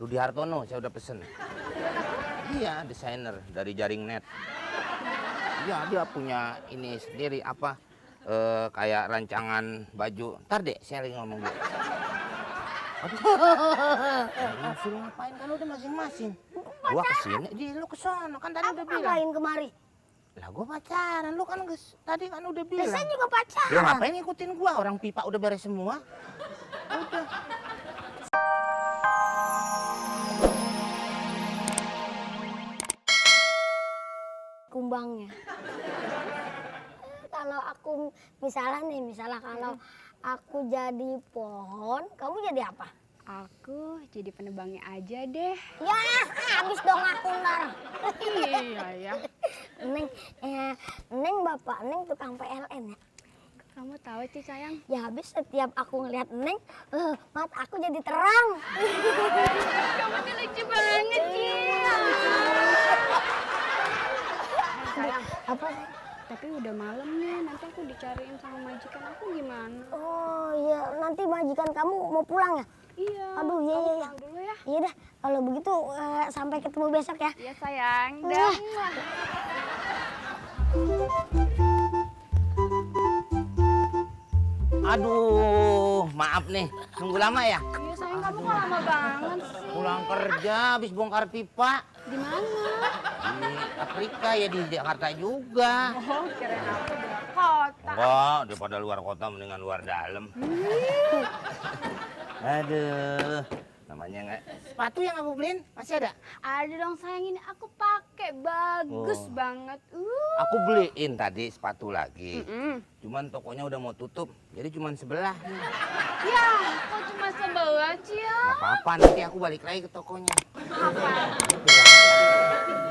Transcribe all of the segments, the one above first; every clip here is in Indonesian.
Rudi Hartono, saya udah pesen. Iya, desainer dari Jaring Net. Iya, dia punya ini sendiri apa? Kayak rancangan baju. Ntar deh, saya lagi ngomong dulu. Aduh, suruh ngapain kan udah masing-masing. Gua kesini, lu kesana kan tadi udah bilang. Ngapain kemari? Lah gua pacaran, lu kan tadi kan udah bilang. Saya juga pacaran. Lu ngapain ngikutin gua? Orang pipa udah beres semua. Udah. Kumbangnya. Kalau aku misalnya kalau aku jadi pohon, kamu jadi apa? Aku jadi penebangnya aja deh. Ya, habis dong aku ntar. Iya ya. Neng bapak Neng tukang PLN ya. Kamu tahu sih sayang? Ya habis setiap aku ngeliat Neng, mata aku jadi terang. Kamu tuh lucu banget sih. Sayang, Apa? tapi udah malam nih. Nanti aku dicariin sama majikan aku gimana? Oh iya, nanti majikan kamu mau pulang ya? Iya. Aduh, iya. Pulang dulu ya. Iya dah, kalau begitu sampai ketemu besok ya. Iya sayang. Dah. Aduh, maaf nih. Nunggu lama ya? Iya sayang, kamu kok lama banget sih? Pulang kerja habis bongkar pipa. Di mana? Di Afrika ya, di Jakarta juga. Oh, kirain aku di luar kota. Enggak, daripada luar kota mendingan luar dalam. Aduh, namanya nggak. Sepatu yang aku beliin masih ada? Ada dong sayang, ini aku pakai bagus Oh. banget. Aku beliin tadi sepatu lagi. Mm-mm. Cuman tokonya udah mau tutup, jadi cuman sebelah. Ya, kok cuma sebelah sih ya? Nggak apa-apa, nanti aku balik lagi ke tokonya. Apa?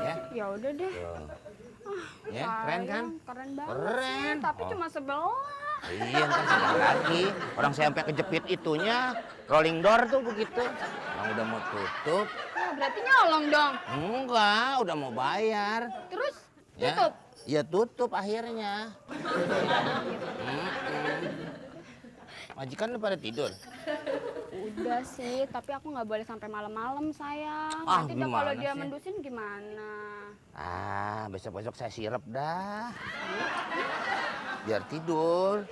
Ya, Ya udah deh. tuh. Ya, keren kan? Keren banget Keren. sih, tapi Oh. cuma sebelah. Iya, ntar sebelah lagi. Orang saya sampai kejepit itunya, rolling door tuh begitu. Yang udah mau tutup. Oh, berarti nyolong dong. Enggak, udah mau bayar. Terus Ya, tutup. ya tutup akhirnya. Majikan lu pada tidur? Udah sih, tapi aku nggak boleh sampai malam-malam sayang. Ah, Nanti dah gimana kalau dia sih? mendusin gimana? Ah, besok-besok saya sirep dah. Biar tidur.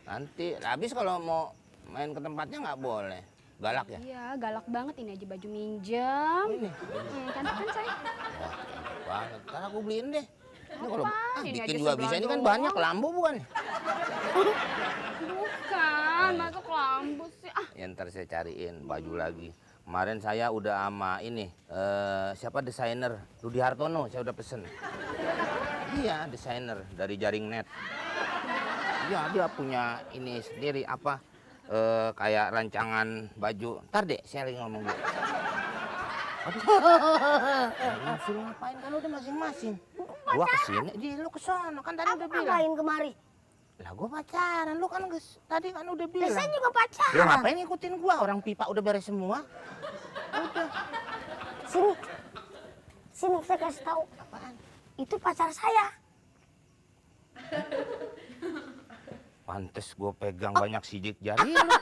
Nanti, habis kalau mau main ke tempatnya nggak boleh. Galak ya? Iya, galak banget, ini aja baju minjem. Ini. Cantik kan sayang? Wah, cantik banget. Ntar aku beliin deh. Ini kalau Apaan? Ini bikin aja juga sebelah bisa. Ini kan doang. banyak lambu bukan? Bukan, masuk lampu sih. Ah, Ya ntar saya cariin baju lagi. Kemarin saya udah sama ini, siapa desainer? Rudi Hartono, saya udah pesen. Iya, desainer dari Jaring Net. Iya, dia punya ini sendiri apa? Kayak rancangan baju. Ntar deh, saya lagi ngomong dulu. Aduh, suruh ngapain kan udah masing-masing. Gua kesini, lu kesana kan tadi udah bilang. Ngapain kemari? Lah gua pacaran, lu kan tadi kan udah bilang. Saya juga pacaran. Lu ngapain ngikutin gua? Orang pipa udah beres semua. Udah. Sini saya kasih tahu. Apaan? Itu pacar saya. Pantes gua pegang banyak sidik jari lu.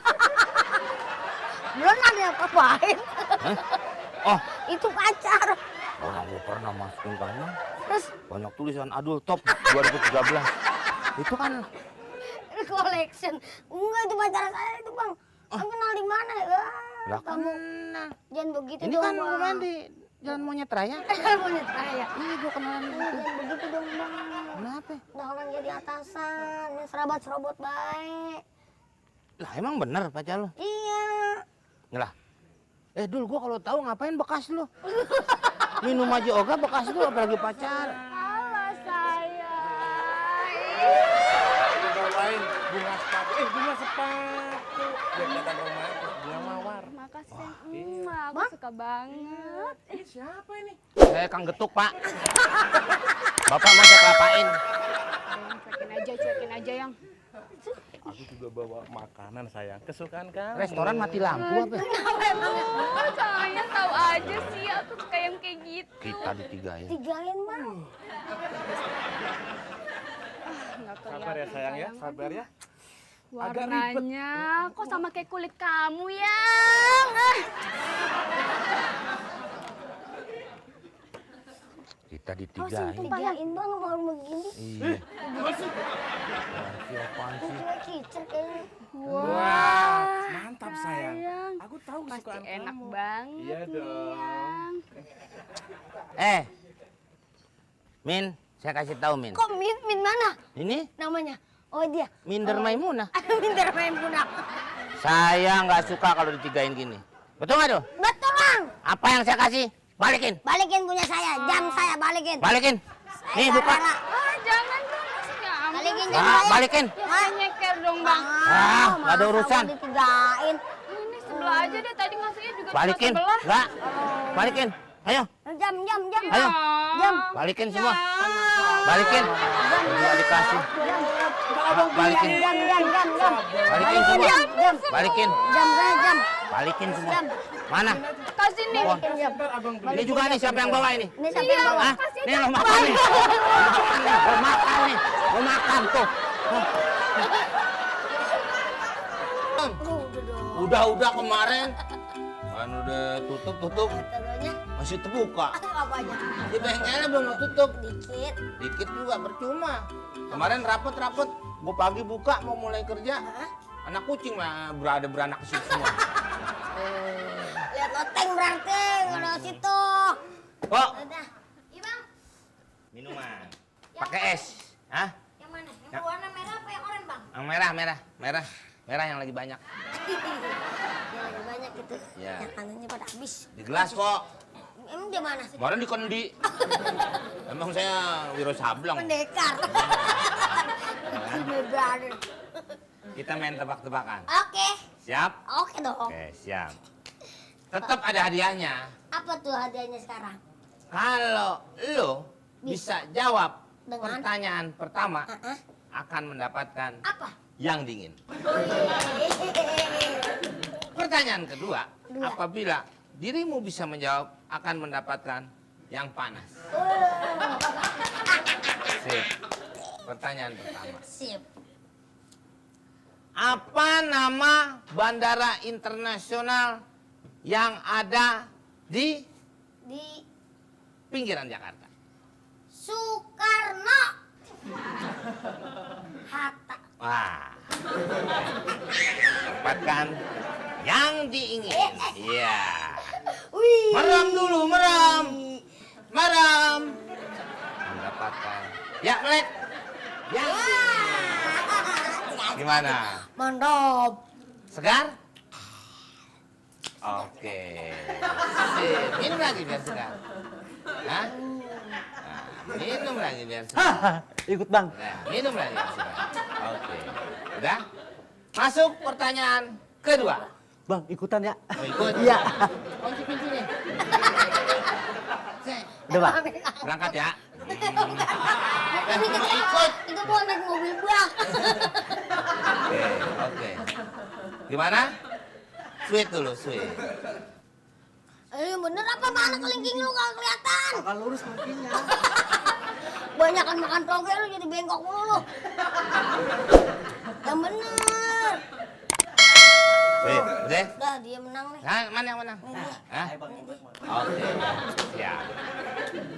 Belum ada apa-apain. Hah? Oh, Itu pacar. orang gua pernah masukin kamu. Terus Banyak tulisan Adul Top 2013. Itu kan collection. Enggak, itu pacar saya itu, Bang. Kamu kenal di mana ya? lah Kamu kenal. jangan begitu Ini dong, kan Bang. rumah di Jalan Monyet Raya. Monyet raya. Iya, gua kenalan gitu. Jangan begitu dong, Bang. Kenapa? Udah orang jadi atasan, yang serabot baik. Lah emang bener pacar lu? Iya. Lah. Dul, gua kalau tahu ngapain bekas lu? Minum aja oga bekas lu apalagi pacar. halo sayang. Bawain bunga sepatu. Bunga sepatu. Biar kelihatan romantis. Bunga mawar. Makasih sayang. Aku suka banget. Ini siapa ini? Saya Kang Getuk, Pak. Bapak mau saya kelapain. Cuekin aja yang. Aku juga bawa makanan sayang. Kesukaan kamu. Restoran mati lampu apa? Oh, sayang tahu aja sih, aku suka yang kayak gitu. Kita ditigain. Tigain, Bang. Nggak Sabar ya kelihatan, sayang ya. Sabar ya. agak ribet. Warnanya kok sama kayak kulit kamu, Yang? Kita Oh, ditigain. Tigain bang baru begini. Iya. Siapaan sih? Cuma kicir kayaknya. Wah, mantap sayang. sayang. Aku tahu Pasti kesukaan enak kamu. banget Iya nih, dong. Yang. Min, saya kasih tahu Min. Kok Min mana Ini namanya? Oh dia. Minder Maimunah. Minder main punak. Saya nggak suka kalau ditigain gini. Betul nggak tuh? Betul bang. Apa yang saya kasih? Balikin. Balikin punya saya. Jam saya balikin. Balikin. Nih Saya buka. rela. Jangan dong, masih nggak aman. Balikin jam Ah, saya. balikin. Ya, saya nyeker dong, Bang. Ah, nggak ada masa urusan. gua ditigain. Ini sebelah aja deh, tadi ngasihnya juga cuma Balikin. sebelah. Nggak. Balikin. Ayo. Jam. Ayo. Jam. Balikin semua. Balikin. Nggak dikasih. Balikin. Jam. Balikin semua. Jam. Balikin. Jam saya jam. Balikin semua. Mana? Kasih nih. Wah. Ntar abang beli. Ini juga nih siapa yang bawa ini? Ini sampai bawah. Hah? Nih lo makan nih. Lo makan nih. Lo makan tuh. Udah kemarin. Kan udah tutup. Katanya Masih terbuka. apanya? Di bengkelnya belum mau tutup. Dikit. Dikit juga percuma. Kemarin rapet. Gue pagi buka mau mulai kerja. Anak kucing mah beranak ke situ semua. Lihat loteng berarti kalau situ. Kok? Udah. Iya bang. Minuman. Pakai es. Hah? Yang mana? Yang berwarna merah apa yang oranye bang? Yang merah. Merah yang lagi banyak. Yang lagi banyak gitu. Ya. Yang kanannya pada habis. Di gelas kok. Emang di mana? Kemarin di kendi. Emang saya Wiro Sableng. Pendekar. My brother. Kita main tebak-tebakan. Oke. Siap? Oke dong. Oke, siap. Tetap ada hadiahnya. Apa tuh hadiahnya sekarang? Kalau lo bisa jawab Dengan? pertanyaan pertama, Heeh. akan mendapatkan Apa? yang dingin. Pertanyaan kedua, apabila dirimu bisa menjawab, akan mendapatkan yang panas. Sip. Pertanyaan pertama. Sip. Apa nama bandara internasional yang ada di Di pinggiran Jakarta? Soekarno. Hatta. Wah. Dapatkan yang diingin. Iya. Wih. Merem dulu, merem. Mendapatkan. Ya, melek. Ya. Gimana? Mantap. Segar? Oke. Sip. Minum lagi biar segar. Hah? Nah, minum lagi biar segar. Ikut bang. Nah, minum lagi biar segar. Oke. Udah? Masuk pertanyaan kedua. Bang, ikutan ya. Mau ikut? Iya. Kunci pintunya. Udah bang. Berangkat ya. Ini kita ikut. Itu gua naik mobil bang. Oke. Gimana? Sweet dulu, sweet. Bener apa mana kelingking lu gak kelihatan? Bakal lurus kakinya. Banyakan makan toge lu jadi bengkok mulu lu. Yang bener. Sweet, udah? Udah dia menang nih. Nah, mana yang menang? Ini dia. Hah? Oke, siap.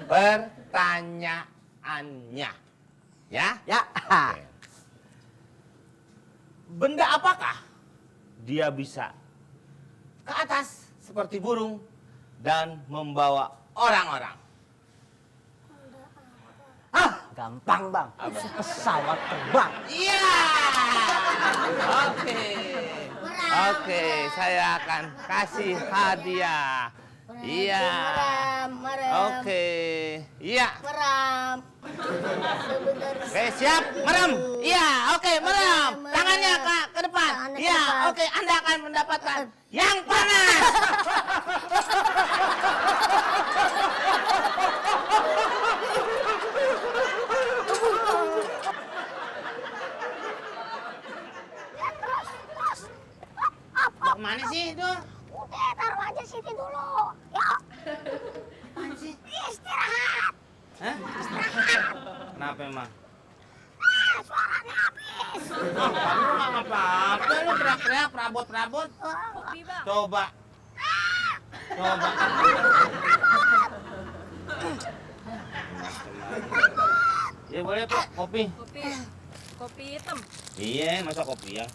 Pertanyaannya. Ya? Ya. Oke. Benda apakah dia bisa ke atas seperti burung dan membawa orang-orang? Gampang bang. Pesawat terbang. Iya. Oke. Oke, saya akan kasih hadiah. Iya. Merem. Oke. Iya. Merem. Sebentar. Oke, siap. Merem. Iya, oke, merem. Merem. Tangannya ke depan. Tangannya ke Iya, depan. oke, Anda akan mendapatkan yang panas. Mau kemana sih itu? Udah taruh aja sini dulu. Yuk. Istirahat. Hah? Kenapa emang? Suaranya habis. Nggak apa-apa, lu teriak-teriak, perabot-perabot. Kopi bang. Coba. Coba. Ya boleh Pak, kopi. Kopi hitam. Iya, masa kopi ya?